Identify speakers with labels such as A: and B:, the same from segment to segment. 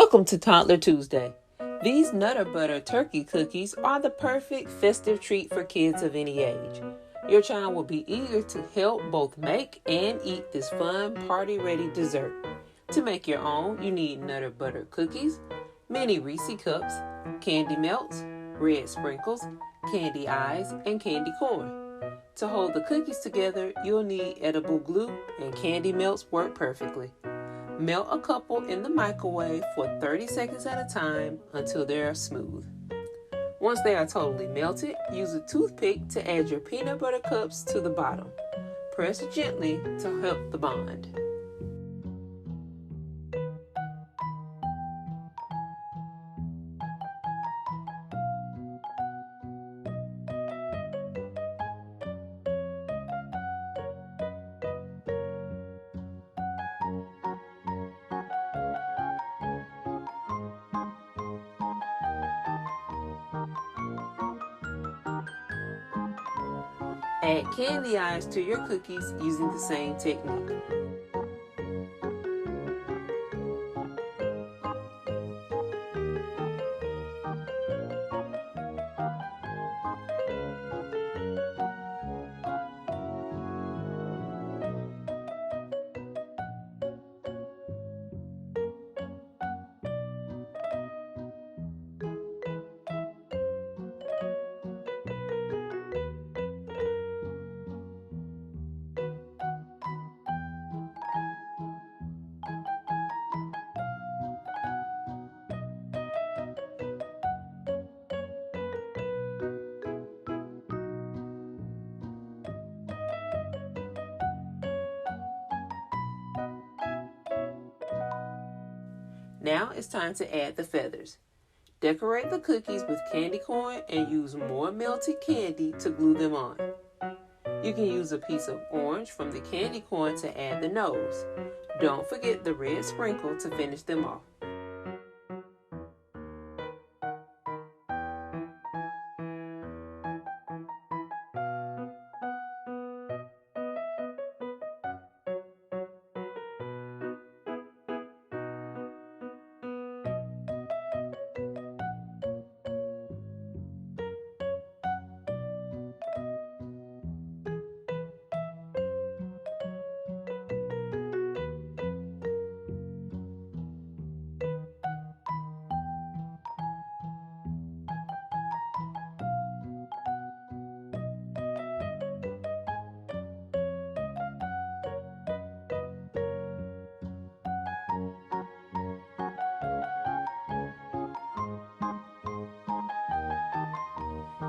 A: Welcome to Toddler Tuesday. These Nutter Butter turkey cookies are the perfect festive treat for kids of any age. Your child will be eager to help both make and eat this fun party-ready dessert. To make your own, you need Nutter Butter cookies, mini Reese cups, candy melts, red sprinkles, candy eyes, and candy corn. To hold the cookies together, you'll need edible glue, and candy melts work perfectly. Melt a couple in the microwave for 30 seconds at a time until they are smooth. Once they are totally melted, use a toothpick to add your peanut butter cups to the bottom. Press gently to help the bond. Add candy eyes to your cookies using the same technique. Now it's time to add the feathers. Decorate the cookies with candy corn and use more melted candy to glue them on. You can use a piece of orange from the candy corn to add the nose. Don't forget the red sprinkle to finish them off.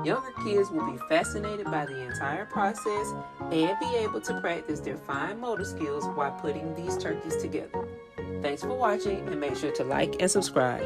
A: Younger kids will be fascinated by the entire process and be able to practice their fine motor skills while putting these turkeys together. Thanks for watching, and make sure to like and subscribe.